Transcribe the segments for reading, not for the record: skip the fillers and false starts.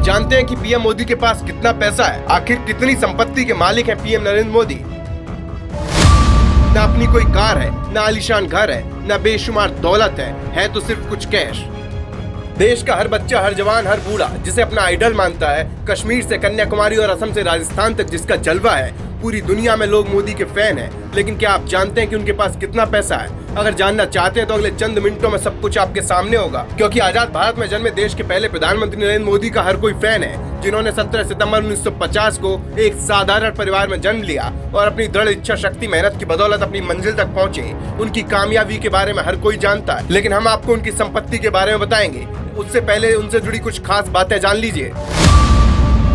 जानते हैं कि पीएम मोदी के पास कितना पैसा है? आखिर कितनी संपत्ति के मालिक हैं पीएम नरेंद्र मोदी? न अपनी कोई कार है, न आलीशान घर है, न बेशुमार दौलत है तो सिर्फ कुछ कैश। देश का हर बच्चा, हर जवान, हर बूढ़ा जिसे अपना आइडल मानता है, कश्मीर से कन्याकुमारी और असम से राजस्थान तक जिसका जलवा है, पूरी दुनिया में लोग मोदी के फैन हैं। लेकिन क्या आप जानते हैं कि उनके पास कितना पैसा है? अगर जानना चाहते हैं तो अगले चंद मिनटों में सब कुछ आपके सामने होगा, क्योंकि आजाद भारत में जन्मे देश के पहले प्रधानमंत्री नरेंद्र मोदी का हर कोई फैन है, जिन्होंने 17 सितंबर 1950 को एक साधारण परिवार में जन्म लिया और अपनी दृढ़ इच्छा शक्ति, मेहनत की बदौलत अपनी मंजिल तक पहुंचे। उनकी कामयाबी के बारे में हर कोई जानता है, लेकिन हम आपको उनकी संपत्ति के बारे में बताएंगे। उससे पहले उनसे जुड़ी कुछ खास बातें जान लीजिए।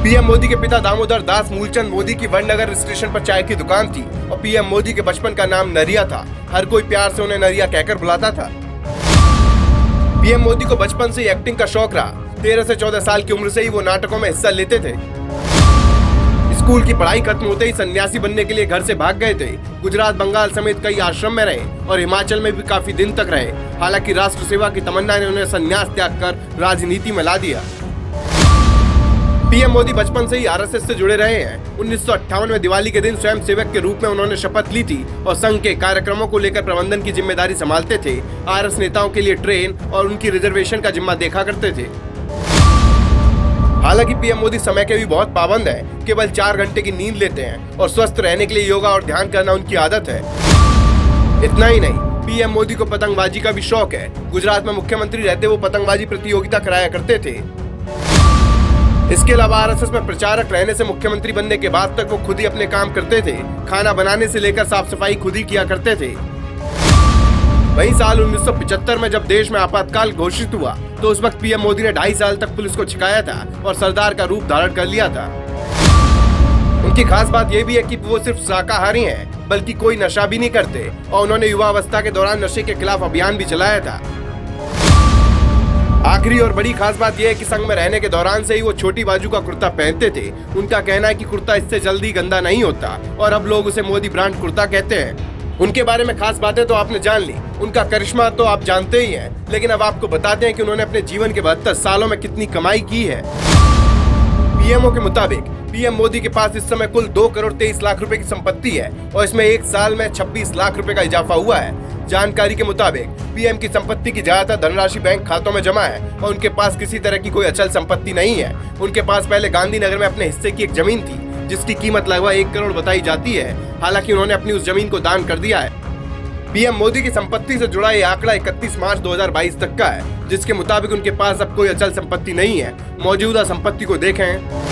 पीएम मोदी के पिता दामोदर दास मूलचंद मोदी की वडनगर स्टेशन पर चाय की दुकान थी और पीएम मोदी के बचपन का नाम नरिया था। हर कोई प्यार से उन्हें नरिया कहकर बुलाता था। पीएम मोदी को बचपन से ही एक्टिंग का शौक रहा। 13 से 14 साल की उम्र से ही वो नाटकों में हिस्सा लेते थे। स्कूल की पढ़ाई खत्म होते ही सन्यासी बनने के लिए घर से भाग गए थे। गुजरात, बंगाल समेत कई आश्रम में रहे और हिमाचल में भी काफी दिन तक रहे। हालांकि राष्ट्र सेवा की तमन्ना ने उन्हें संन्यास त्याग कर राजनीति में ला दिया। पीएम मोदी बचपन से ही आरएसएस से जुड़े रहे हैं। 1958 में दिवाली के दिन स्वयं सेवक के रूप में उन्होंने शपथ ली थी और संघ के कार्यक्रमों को लेकर प्रबंधन की जिम्मेदारी संभालते थे। आरएस नेताओं के लिए ट्रेन और उनकी रिजर्वेशन का जिम्मा देखा करते थे। हालांकि पीएम मोदी समय के भी बहुत पाबंद हैं। केवल 4 घंटे की नींद लेते हैं और स्वस्थ रहने के लिए योगा और ध्यान करना उनकी आदत है। इतना ही नहीं, पीएम मोदी को पतंगबाजी का भी शौक है। गुजरात में मुख्यमंत्री रहते वो पतंगबाजी प्रतियोगिता कराया करते थे। इसके अलावा आरएसएस में प्रचारक रहने से मुख्यमंत्री बनने के बाद तक वो खुद ही अपने काम करते थे। खाना बनाने से लेकर साफ सफाई खुद ही किया करते थे। वहीं साल 1975 में जब देश में आपातकाल घोषित हुआ तो उस वक्त पीएम मोदी ने 2.5 साल तक पुलिस को छिकाया था और सरदार का रूप धारण कर लिया था। उनकी खास बात यह भी है कि वो सिर्फ शाकाहारी हैं, बल्कि कोई नशा भी नहीं करते और उन्होंने युवा अवस्था के दौरान नशे के खिलाफ अभियान भी चलाया था। आखिरी और बड़ी खास बात यह है कि संघ में रहने के दौरान से ही वो छोटी बाजू का कुर्ता पहनते थे। उनका कहना है कि कुर्ता इससे जल्दी गंदा नहीं होता और अब लोग उसे मोदी ब्रांड कुर्ता कहते हैं। उनके बारे में खास बातें तो आपने जान ली, उनका करिश्मा तो आप जानते ही हैं, लेकिन अब आपको बताते हैं कि उन्होंने अपने जीवन के 72 सालों में कितनी कमाई की है। पीएमओ के मुताबिक पीएम मोदी के पास इस समय कुल 2 करोड़ 23 लाख रुपए की संपत्ति है और इसमें एक साल में 26 लाख रुपए का इजाफा हुआ है। जानकारी के मुताबिक पीएम की संपत्ति की ज्यादातर धनराशि बैंक खातों में जमा है और उनके पास किसी तरह की कोई अचल संपत्ति नहीं है। उनके पास पहले गांधीनगर में अपने हिस्से की एक जमीन थी जिसकी कीमत लगभग 1 करोड़ बताई जाती है। हालांकि उन्होंने अपनी उस जमीन को दान कर दिया है। पीएम मोदी की संपत्ति से जुड़ा ये आंकड़ा 31 मार्च 2022 तक का है, जिसके मुताबिक उनके पास अब कोई अचल संपत्ति नहीं है। मौजूदा संपत्ति को देखें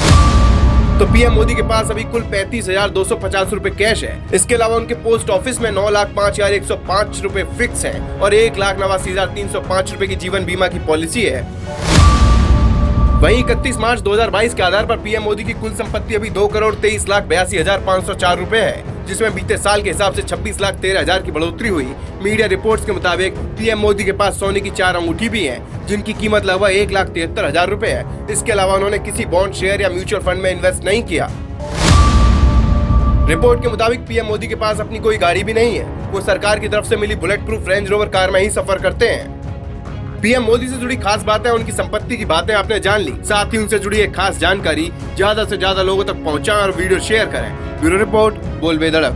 तो पीएम मोदी के पास अभी कुल 35,250 रुपए कैश है। इसके अलावा उनके पोस्ट ऑफिस में 9,05,105 रुपए फिक्स हैं और 1,89,305 रुपए की जीवन बीमा की पॉलिसी है। वहीं 31 मार्च 2022 के आधार पर पीएम मोदी की कुल संपत्ति अभी 2 करोड़ 23,82,504 रुपए है, जिसमें बीते साल के हिसाब से 26,13,000 की बढ़ोतरी हुई। मीडिया रिपोर्ट्स के मुताबिक पीएम मोदी के पास सोने की 4 अंगूठी भी हैं, जिनकी कीमत लगभग 1,73,000 रुपए है। इसके अलावा उन्होंने किसी बॉन्ड, शेयर या म्यूचुअल फंड में इन्वेस्ट नहीं किया। रिपोर्ट के मुताबिक पीएम मोदी के पास अपनी कोई गाड़ी भी नहीं है। वो सरकार की तरफ से मिली bullet proof Range Rover car में ही सफर करते हैं। पीएम मोदी से जुड़ी खास बातें, उनकी संपत्ति की बातें आपने जान ली। साथ ही उनसे जुड़ी एक खास जानकारी ज्यादा से ज्यादा लोगों तक पहुंचाएं और वीडियो शेयर करें। ब्यूरो रिपोर्ट, बोल बेधड़क।